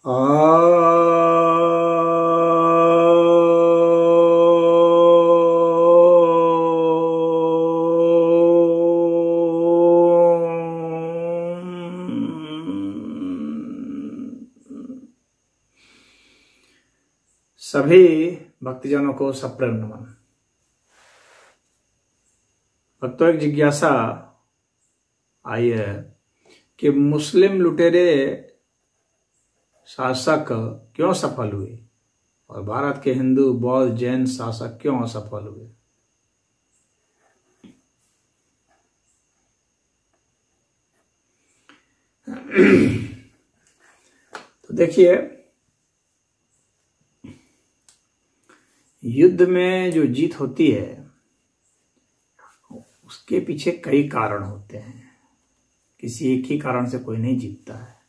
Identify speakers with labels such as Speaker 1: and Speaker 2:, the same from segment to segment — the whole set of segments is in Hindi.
Speaker 1: आ सभी भक्तजनों को सप्रेम नमन। भक्तों, एक जिज्ञासा आई है कि मुस्लिम लुटेरे शासक क्यों सफल हुए और भारत के हिंदू, बौद्ध, जैन शासक क्यों असफल हुए। तो देखिए, युद्ध में जो जीत होती है उसके पीछे कई कारण होते हैं। किसी एक ही कारण से कोई नहीं जीतता है,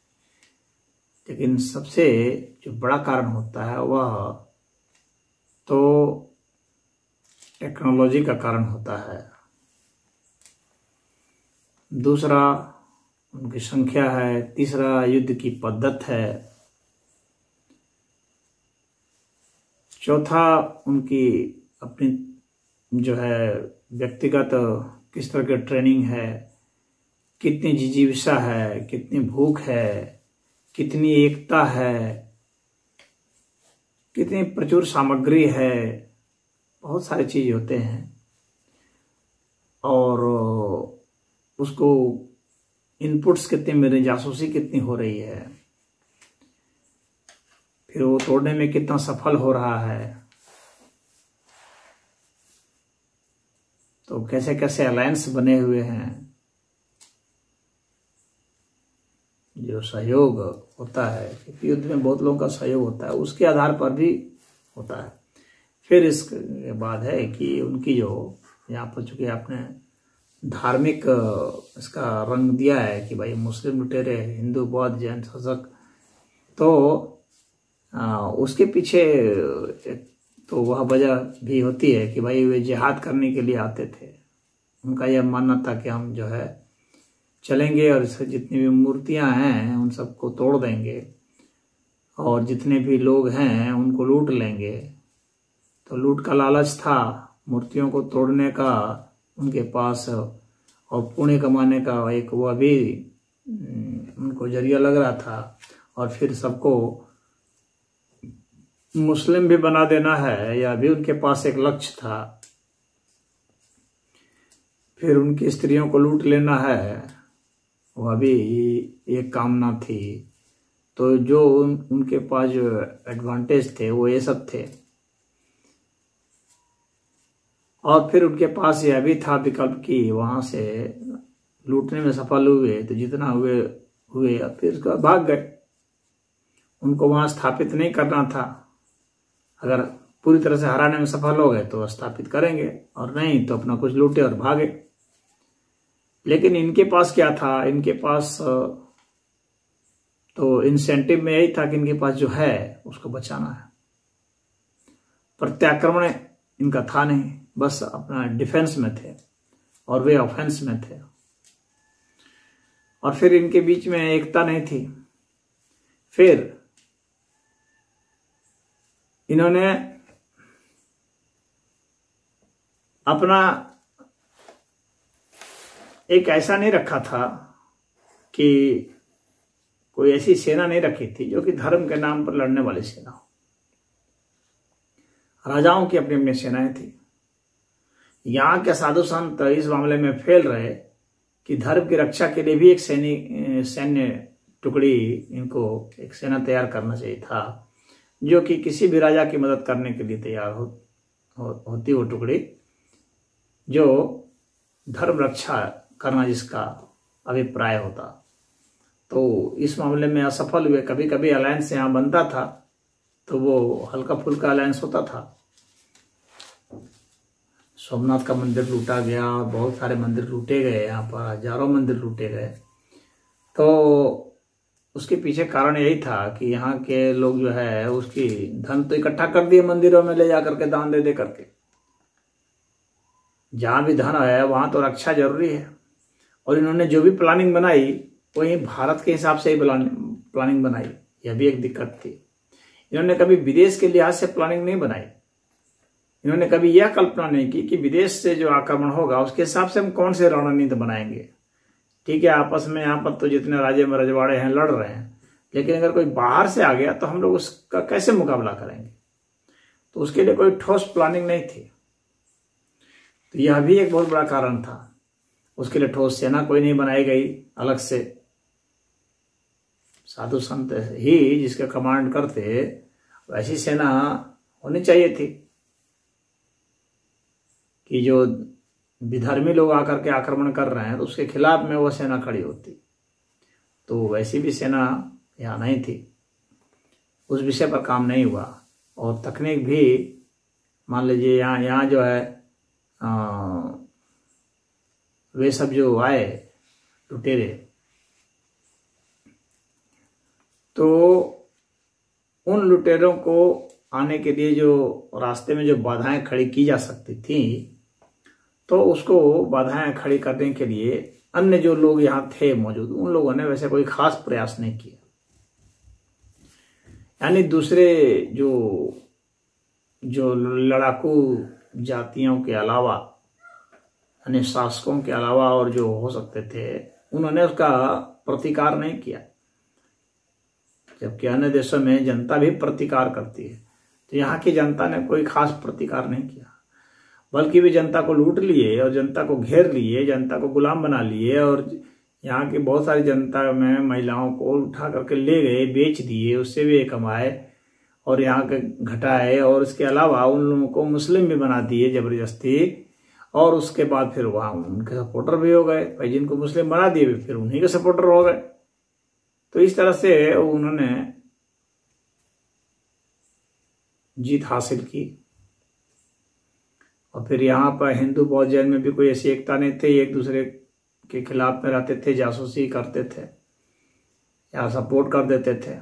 Speaker 1: लेकिन सबसे जो बड़ा कारण होता है वह तो टेक्नोलॉजी का कारण होता है। दूसरा उनकी संख्या है। तीसरा युद्ध की पद्धत है। चौथा उनकी अपनी जो है व्यक्तिगत किस तरह की ट्रेनिंग है, कितनी जिजीविषा है, कितनी भूख है, कितनी एकता है, कितनी प्रचुर सामग्री है। बहुत सारी चीज होते हैं और उसको इनपुट्स कितने मिल रहे, जासूसी कितनी हो रही है, फिर वो तोड़ने में कितना सफल हो रहा है। तो कैसे कैसे अलायंस बने हुए हैं, जो सहयोग होता है, क्योंकि युद्ध में बहुत लोगों का सहयोग होता है, उसके आधार पर भी होता है। फिर इसके बाद है कि उनकी जो यहाँ पर चूंकि आपने धार्मिक इसका रंग दिया है कि भाई मुस्लिम लुटेरे, हिंदू, बौद्ध, जैन शासक, तो उसके पीछे तो वह वजह भी होती है कि भाई वे जिहाद करने के लिए आते थे। उनका यह मानना था कि हम जो है चलेंगे और जितनी भी मूर्तियां हैं उन सबको तोड़ देंगे और जितने भी लोग हैं उनको लूट लेंगे। तो लूट का लालच था, मूर्तियों को तोड़ने का उनके पास और पुण्य कमाने का एक वह भी उनको जरिया लग रहा था। और फिर सबको मुस्लिम भी बना देना है, यह भी उनके पास एक लक्ष्य था। फिर उनकी स्त्रियों को लूट लेना है, वह भी एक कामना थी। तो जो उनके पास जो एडवांटेज थे वो ये सब थे। और फिर उनके पास यह भी था विकल्प कि वहां से लूटने में सफल हुए तो जितना हुए और फिर उसके बाद भाग गए। उनको वहां स्थापित नहीं करना था। अगर पूरी तरह से हराने में सफल हो गए तो स्थापित करेंगे, और नहीं तो अपना कुछ लूटे और भागे। लेकिन इनके पास क्या था, इनके पास तो इंसेंटिव में यही था कि इनके पास जो है उसको बचाना है। प्रत्याक्रमण इनका था नहीं, बस अपना डिफेंस में थे और वे ऑफेंस में थे। और फिर इनके बीच में एकता नहीं थी। फिर इन्होंने अपना एक ऐसा नहीं रखा था कि कोई ऐसी सेना नहीं रखी थी जो कि धर्म के नाम पर लड़ने वाली सेना हो। राजाओं की अपनी अपनी सेनाएं थी। यहाँ के साधु संत इस मामले में फेल रहे कि धर्म की रक्षा के लिए भी एक सैन्य टुकड़ी, इनको एक सेना तैयार करना चाहिए था जो कि किसी भी राजा की मदद करने के लिए तैयार होती वो टुकड़ी, जो धर्म रक्षा करना जिसका अभिप्राय होता। तो इस मामले में असफल हुए। कभी कभी अलायंस यहाँ बनता था तो वो हल्का फुल्का अलायंस होता था। सोमनाथ का मंदिर लूटा गया, बहुत सारे मंदिर लूटे गए, यहाँ पर हजारों मंदिर लूटे गए। तो उसके पीछे कारण यही था कि यहाँ के लोग जो है उसकी धन तो इकट्ठा कर दिए मंदिरों में ले जाकर के, दान दे दे करके। जहां भी धन है वहां तो रक्षा जरूरी है। और इन्होंने जो भी प्लानिंग बनाई वही भारत के हिसाब से ही प्लानिंग बनाई। यह भी एक दिक्कत थी। इन्होंने कभी विदेश के लिहाज से प्लानिंग नहीं बनाई। इन्होंने कभी यह कल्पना नहीं की कि विदेश से जो आक्रमण होगा उसके हिसाब से हम कौन से रणनीति बनाएंगे। ठीक है, आपस में यहाँ पर तो जितने राज्य में रजवाड़े हैं लड़ रहे हैं, लेकिन अगर कोई बाहर से आ गया तो हम लोग उसका कैसे मुकाबला करेंगे। तो उसके लिए कोई ठोस प्लानिंग नहीं थी। तो यह भी एक बहुत बड़ा कारण था। उसके लिए ठोस सेना कोई नहीं बनाई गई अलग से। साधु संत ही जिसका कमांड करते वैसी सेना होनी चाहिए थी कि जो विधर्मी लोग आकर के आक्रमण कर रहे हैं तो उसके खिलाफ में वह सेना खड़ी होती। तो वैसी भी सेना यहाँ नहीं थी। उस विषय पर काम नहीं हुआ। और तकनीक भी मान लीजिए यहाँ जो है वे सब जो आए लुटेरे, तो उन लुटेरों को आने के लिए जो रास्ते में जो बाधाएं खड़ी की जा सकती थी, तो उसको बाधाएं खड़ी करने के लिए अन्य जो लोग यहाँ थे मौजूद, उन लोगों ने वैसे कोई खास प्रयास नहीं किया। यानी दूसरे जो लड़ाकू जातियों के अलावा, यानी शासकों के अलावा और जो हो सकते थे, उन्होंने उसका प्रतिकार नहीं किया। जबकि अन्य देशों में जनता भी प्रतिकार करती है, तो यहाँ की जनता ने कोई खास प्रतिकार नहीं किया, बल्कि वे जनता को लूट लिए और जनता को घेर लिए, जनता को गुलाम बना लिए। और यहाँ की बहुत सारी जनता में महिलाओं को उठा करके ले गए, बेच दिए, उससे भी कमाए और यहाँ के घटाए। और इसके अलावा उन लोगों को मुस्लिम भी बना दिए जबरदस्ती। और उसके बाद फिर वहाँ उनके सपोर्टर भी हो गए। भाई जिनको मुस्लिम बना दिए फिर उन्हीं के सपोर्टर हो गए। तो इस तरह से उन्होंने जीत हासिल की। और फिर यहाँ पर हिंदू बौद्ध जैन में भी कोई ऐसी एकता नहीं थी, एक दूसरे के खिलाफ में रहते थे, जासूसी करते थे या सपोर्ट कर देते थे।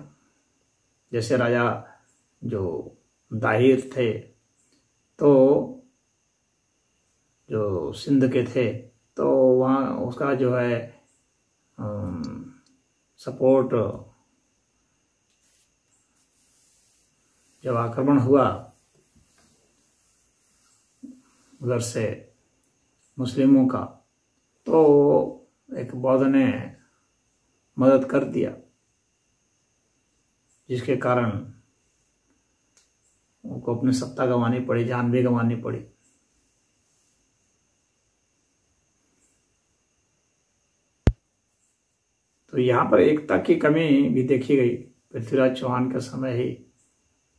Speaker 1: जैसे राजा जो दाहिर थे, तो जो सिंध के थे, तो वहाँ उसका जो है सपोर्ट, जब आक्रमण हुआ उधर से मुस्लिमों का, तो एक बौद्ध ने मदद कर दिया, जिसके कारण उनको अपनी सत्ता गंवानी पड़ी, जान भी गंवानी पड़ी। तो यहाँ पर एकता की कमी भी देखी गई पृथ्वीराज चौहान के समय ही।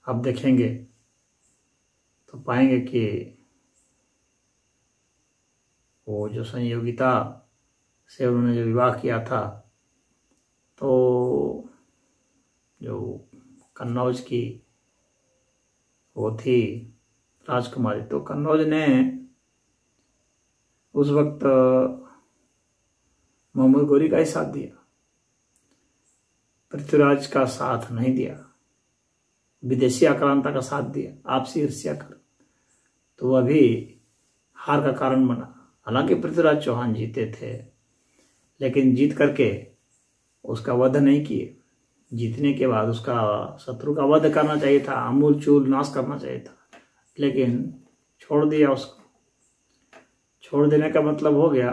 Speaker 1: अब देखेंगे तो पाएंगे कि वो जो संयोगिता से उन्होंने जो विवाह किया था, तो जो कन्नौज की वो थी राजकुमारी, तो कन्नौज ने उस वक्त मोहम्मद गोरी का ही साथ दिया, पृथ्वीराज का साथ नहीं दिया, विदेशी आक्रांता का साथ दिया, आपसी ईर्ष्या कर। तो वह भी हार का कारण बना। हालांकि पृथ्वीराज चौहान जीते थे, लेकिन जीत करके उसका वध नहीं किए। जीतने के बाद उसका शत्रु का वध करना चाहिए था, आमूल चूल नाश करना चाहिए था, लेकिन छोड़ दिया उसको। छोड़ देने का मतलब हो गया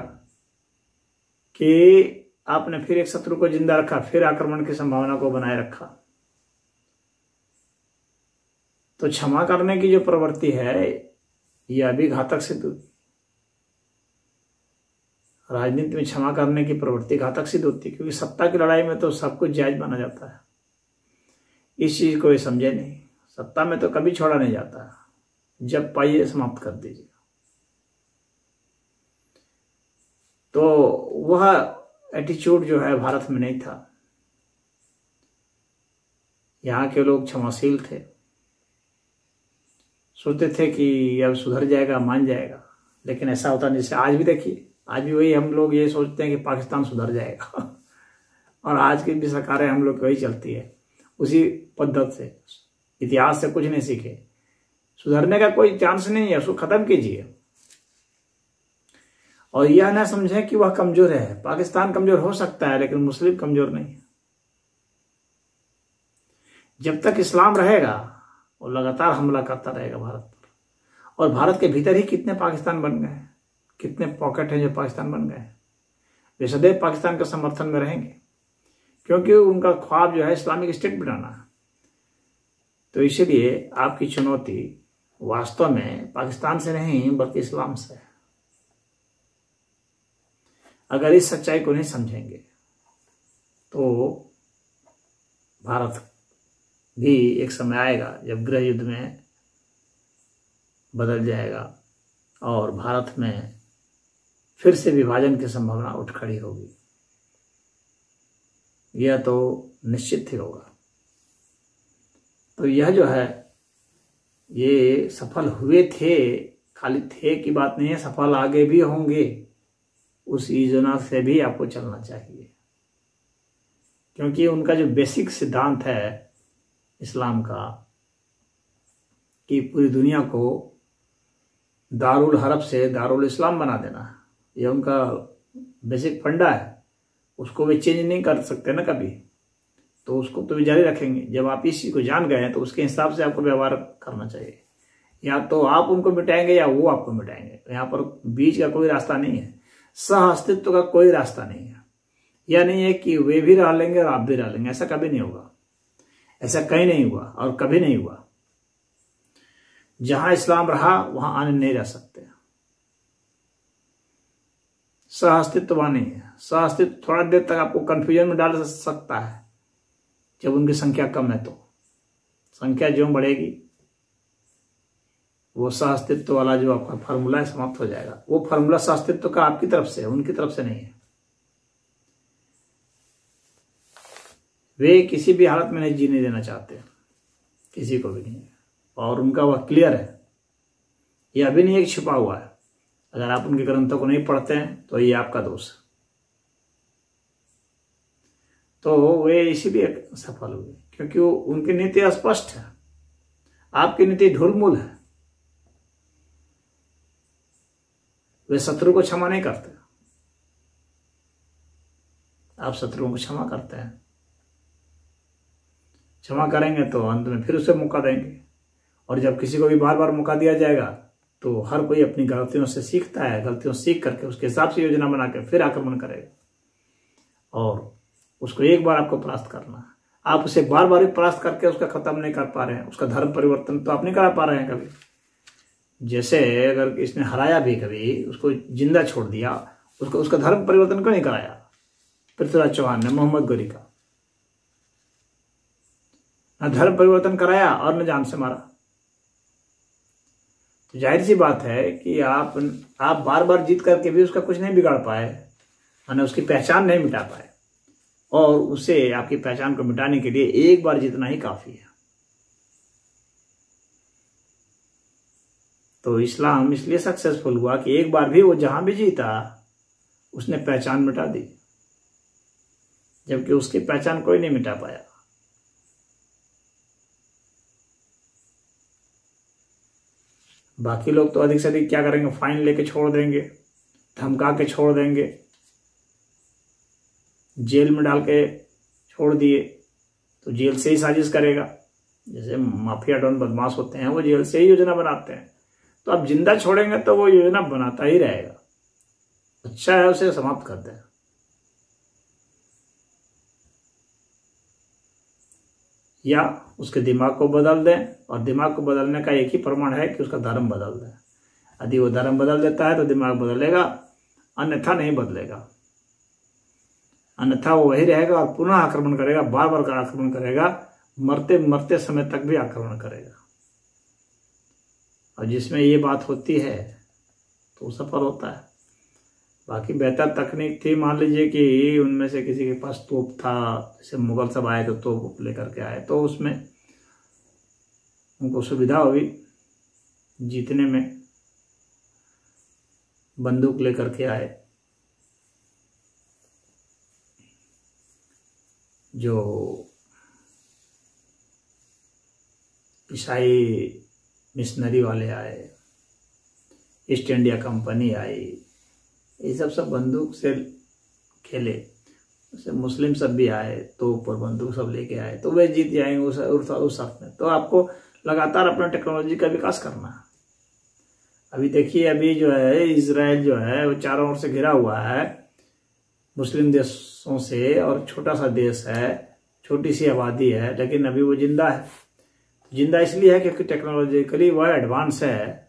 Speaker 1: कि आपने फिर एक शत्रु को जिंदा रखा, फिर आक्रमण की संभावना को बनाए रखा। तो क्षमा करने की जो प्रवृत्ति है, यह भी घातक सिद्ध होती। राजनीति में क्षमा करने की प्रवृत्ति घातक सिद्ध होती है, क्योंकि सत्ता की लड़ाई में तो सब कुछ जायज माना जाता है। इस चीज को ये समझे नहीं। सत्ता में तो कभी छोड़ा नहीं जाता, जब पाइए समाप्त कर दीजिए। तो वह एटीट्यूड जो है भारत में नहीं था। यहाँ के लोग क्षमाशील थे, सोचते थे कि अब सुधर जाएगा, मान जाएगा, लेकिन ऐसा होता नहीं। जैसे आज भी देखिए, आज भी वही हम लोग ये सोचते हैं कि पाकिस्तान सुधर जाएगा और आज की भी सरकारें हम लोग की वही चलती है, उसी पद्धति से। इतिहास से कुछ नहीं सीखे, सुधरने का कोई चांस नहीं है, उसको खत्म कीजिए। और यह ना समझें कि वह कमजोर है। पाकिस्तान कमजोर हो सकता है, लेकिन मुस्लिम कमजोर नहीं है। जब तक इस्लाम रहेगा वो लगातार हमला करता रहेगा भारत पर। और भारत के भीतर ही कितने पाकिस्तान बन गए, कितने पॉकेट हैं जो पाकिस्तान बन गए। वे सदैव पाकिस्तान के समर्थन में रहेंगे क्योंकि उनका ख्वाब जो है इस्लामिक स्टेट बनाना। तो इसीलिए आपकी चुनौती वास्तव में पाकिस्तान से नहीं बल्कि इस्लाम से है। अगर इस सच्चाई को नहीं समझेंगे तो भारत भी एक समय आएगा जब गृह युद्ध में बदल जाएगा और भारत में फिर से विभाजन की संभावना उठ खड़ी होगी। यह तो निश्चित ही होगा। तो यह जो है ये सफल हुए थे, खाली थे की बात नहीं है, सफल आगे भी होंगे। उस योजना से भी आपको चलना चाहिए क्योंकि उनका जो बेसिक सिद्धांत है इस्लाम का कि पूरी दुनिया को दारुल हरब से दारुल इस्लाम बना देना, यह उनका बेसिक फंडा है। उसको वे चेंज नहीं कर सकते ना कभी, तो उसको तो वे जारी रखेंगे। जब आप इस चीज को जान गए हैं तो उसके हिसाब से आपको व्यवहार करना चाहिए। या तो आप उनको मिटाएंगे या वो आपको मिटाएंगे। यहाँ पर बीच का कोई रास्ता नहीं है, सह अस्तित्व का कोई रास्ता नहीं है। यह नहीं है कि वे भी रह लेंगे और आप भी रह लेंगे, ऐसा कभी नहीं होगा। ऐसा कहीं नहीं हुआ और कभी नहीं हुआ। जहां इस्लाम रहा वहां आने नहीं रह सकते। सह अस्तित्व नहीं है। सह अस्तित्व थोड़ा देर तक आपको कंफ्यूजन में डाल सकता है जब उनकी संख्या कम है। तो संख्या जो बढ़ेगी वो सह अस्तित्व वाला जो आपका फार्मूला है समाप्त हो जाएगा। वो फार्मूला सह अस्तित्व का आपकी तरफ से है, उनकी तरफ से नहीं है। वे किसी भी हालत में नहीं जीने देना चाहते, किसी को भी नहीं, और उनका वह क्लियर है। यह अभी नहीं एक छिपा हुआ है। अगर आप उनके ग्रंथों को नहीं पढ़ते हैं तो ये आपका दोष है। तो वे इसीलिए सफल हुए क्योंकि उनकी नीति स्पष्ट है, आपकी नीति ढुलमुल है। वे शत्रु को क्षमा नहीं करते, आप शत्रुओं को क्षमा करते हैं। क्षमा करेंगे तो अंत में फिर उसे मौका देंगे, और जब किसी को भी बार बार मौका दिया जाएगा तो हर कोई अपनी गलतियों से सीखता है। गलतियों से सीख करके उसके हिसाब से योजना बना के फिर आक्रमण करेगा। और उसको एक बार आपको परास्त करना, आप उसे बार बार परास्त करके उसका खत्म नहीं कर पा रहे हैं। उसका धर्म परिवर्तन तो आप नहीं करा पा रहे हैं कभी। जैसे अगर इसने हराया भी कभी, उसको जिंदा छोड़ दिया, उसको उसका धर्म परिवर्तन क्यों नहीं कराया पृथ्वीराज चौहान ने, मोहम्मद गोरी का? न धर्म परिवर्तन कराया और न जान से मारा। तो जाहिर सी बात है कि आप बार बार जीत करके भी उसका कुछ नहीं बिगाड़ पाए, माने उसकी पहचान नहीं मिटा पाए। और उसे आपकी पहचान को मिटाने के लिए एक बार जीतना ही काफी है। तो इस्लाम इसलिए सक्सेसफुल हुआ कि एक बार भी वो जहां भी जीता उसने पहचान मिटा दी, जबकि उसकी पहचान कोई नहीं मिटा पाया। बाकी लोग तो अधिक से अधिक क्या करेंगे, फाइन लेके छोड़ देंगे, धमका के छोड़ देंगे, जेल में डाल के छोड़ दिए तो जेल से ही साजिश करेगा। जैसे माफिया डॉन बदमाश होते हैं वो जेल से ही योजना बनाते हैं। तो आप जिंदा छोड़ेंगे तो वो योजना बनाता ही रहेगा। अच्छा है उसे समाप्त कर दें। या उसके दिमाग को बदल दें, और दिमाग को बदलने का एक ही प्रमाण है कि उसका धर्म बदल दें। यदि वो धर्म बदल देता है तो दिमाग बदलेगा, अन्यथा नहीं बदलेगा। अन्यथा वो वही रहेगा और पुनः आक्रमण करेगा, बार बार आक्रमण करेगा, मरते मरते समय तक भी आक्रमण करेगा। और जिसमें ये बात होती है तो सफल होता है। बाकी बेहतर तकनीक थी, मान लीजिए कि उनमें से किसी के पास तोप था, जैसे मुगल सब आए तो तोप लेकर के आए, तो उसमें उनको सुविधा हुई जीतने में, बंदूक लेकर के आए। जो ईसाई मिशनरी वाले आए, ईस्ट इंडिया कंपनी आई, ये सब बंदूक से खेले। जैसे मुस्लिम सब भी आए तो ऊपर बंदूक सब लेके आए तो वे जीत जाएंगे उस अर्थ में। तो आपको लगातार अपना टेक्नोलॉजी का विकास करना है। अभी देखिए, अभी जो है इजराइल जो है वो चारों ओर से घिरा हुआ है मुस्लिम देशों से, और छोटा सा देश है, छोटी सी आबादी है, लेकिन अभी वो जिंदा है। जिंदा इसलिए है क्योंकि टेक्नोलॉजिकली वह एडवांस है,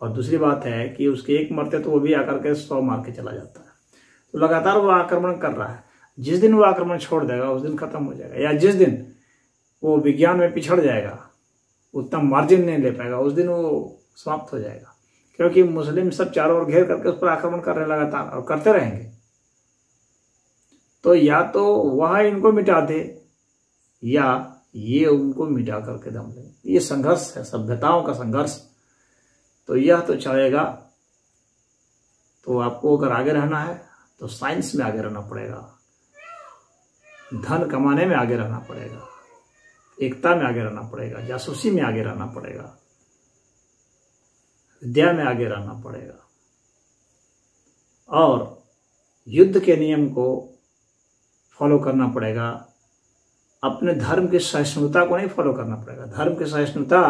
Speaker 1: और दूसरी बात है कि उसके एक मरते तो वो भी आकर के 100 मार के चला जाता है। तो लगातार वो आक्रमण कर रहा है। जिस दिन वो आक्रमण छोड़ देगा उस दिन खत्म हो जाएगा, या जिस दिन वो विज्ञान में पिछड़ जाएगा, उतना मार्जिन नहीं ले पाएगा, उस दिन वो समाप्त हो जाएगा। क्योंकि मुस्लिम सब चारों ओर घेर करके उस पर आक्रमण कर रहे हैं लगातार, और करते रहेंगे। तो या तो वह इनको मिटा दे या ये उनको मिटा करके दम ले। ये संघर्ष है, सभ्यताओं का संघर्ष। तो यह तो चलेगा। तो आपको अगर आगे रहना है तो साइंस में आगे रहना पड़ेगा, धन कमाने में आगे रहना पड़ेगा, एकता में आगे रहना पड़ेगा, जासूसी में आगे रहना पड़ेगा, विद्या में आगे रहना पड़ेगा, और युद्ध के नियम को फॉलो करना पड़ेगा। अपने धर्म की सहिष्णुता को नहीं फॉलो करना पड़ेगा। धर्म की सहिष्णुता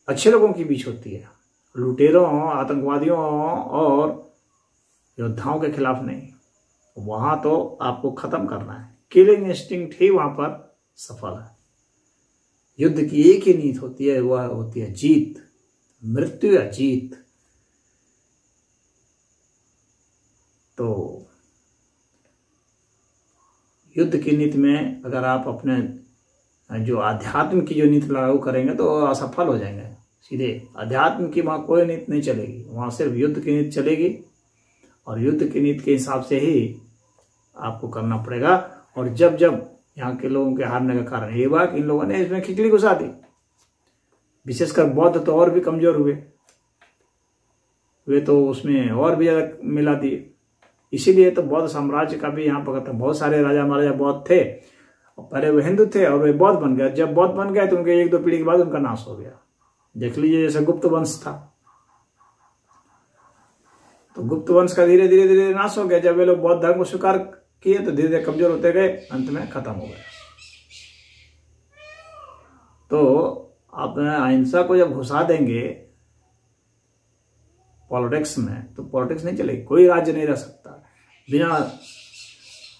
Speaker 1: अच्छे लोगों के बीच होती है, लुटेरों, आतंकवादियों और योद्धाओं के खिलाफ नहीं। वहां तो आपको खत्म करना है। किलिंग इंस्टिंक्ट ही वहां पर सफल है। युद्ध की एक ही नीति होती है, वह होती है जीत, मृत्यु या जीत। तो युद्ध की नीति में अगर आप अपने जो आध्यात्म की जो नीति लागू करेंगे तो असफल हो जाएंगे। सीधे अध्यात्म की वहां कोई नीति नहीं चलेगी, वहां सिर्फ युद्ध की नीति चलेगी, और युद्ध की नीति के हिसाब से ही आपको करना पड़ेगा। और जब जब यहाँ के लोगों के हारने का कारण ये हुआ कि इन लोगों ने इसमें खिचड़ी घुसा दी। विशेषकर बौद्ध तो और भी कमजोर हुए, वे तो उसमें और भी ज्यादा मिला दिए। इसीलिए तो बौद्ध साम्राज्य का भी यहाँ पर बहुत सारे राजा महाराजा बौद्ध थे, और पहले वे हिंदू थे और वे बौद्ध बन गए। जब बौद्ध बन गए तो उनके 1-2 पीढ़ी के बाद उनका नाश हो गया। देख लीजिए, जैसे गुप्त वंश था, तो गुप्त वंश का धीरे धीरे नाश हो गया। जब वे लोग बौद्ध धर्म को स्वीकार किए तो धीरे धीरे कमजोर होते गए, अंत में खत्म हो गए। तो आप अहिंसा को जब घुसा देंगे पॉलिटिक्स में, तो पॉलिटिक्स नहीं चलेगी। कोई राज्य नहीं रह सकता बिना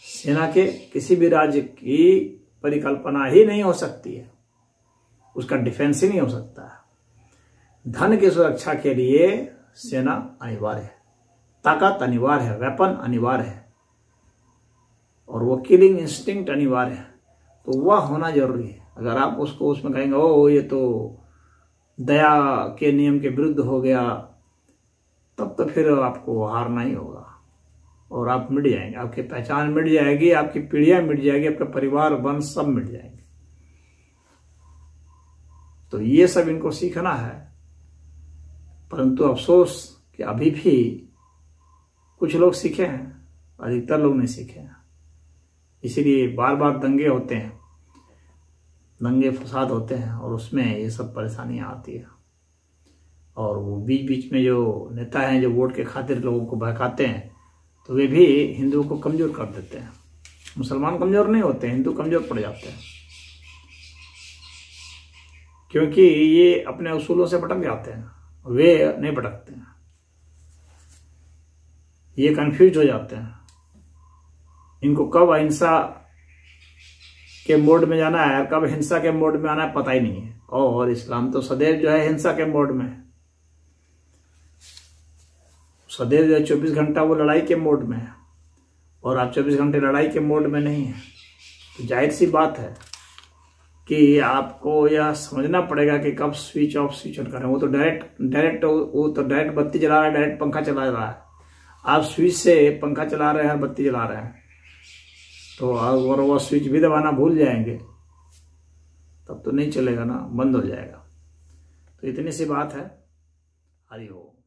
Speaker 1: सेना के। किसी भी राज्य की परिकल्पना ही नहीं हो सकती है, उसका डिफेंस ही नहीं हो सकता है। धन की सुरक्षा के लिए सेना अनिवार्य है, ताकत अनिवार्य है, वेपन अनिवार्य है, और वो किलिंग इंस्टिंक्ट अनिवार्य है। तो वह होना जरूरी है। अगर आप उसको उसमें कहेंगे ओ ये तो दया के नियम के विरुद्ध हो गया, तब तो फिर आपको हारना ही होगा, और आप मिट जाएंगे। आपकी पहचान मिट जाएगी, आपकी पीढ़ियां मिट जाएगी, आपका परिवार वंश सब मिट जाएंगे। तो ये सब इनको सीखना है। परंतु अफसोस कि अभी भी कुछ लोग सीखे हैं, अधिकतर लोग नहीं सीखे हैं। इसीलिए बार बार दंगे होते हैं, दंगे फसाद होते हैं, और उसमें ये सब परेशानियां आती है। और वो बीच बीच में जो नेता हैं जो वोट के खातिर लोगों को बहकाते हैं, तो वे भी हिंदुओं को कमजोर कर देते हैं। मुसलमान कमजोर नहीं होते, हिंदू कमजोर पड़ जाते हैं, क्योंकि ये अपने उसूलों से भटक जाते हैं, वे नहीं भटकते हैं। ये कंफ्यूज हो जाते हैं। इनको कब अहिंसा के मोड में जाना है, कब हिंसा के मोड में आना है, पता ही नहीं है। और इस्लाम तो सदैव जो है हिंसा के मोड में है, सदैव जो है 24 घंटा वो लड़ाई के मोड में है, और आप 24 घंटे लड़ाई के मोड में नहीं है। तो जाहिर सी बात है कि आपको यह समझना पड़ेगा कि कब स्विच ऑफ स्विच ऑन करें। वो तो डायरेक्ट बत्ती जला रहा है, डायरेक्ट पंखा चला रहा है। आप स्विच से पंखा चला रहे हैं, बत्ती जला रहे हैं, तो अगर वो स्विच भी दबाना भूल जाएंगे तब तो नहीं चलेगा ना, बंद हो जाएगा। तो इतनी सी बात है। हरि ओम।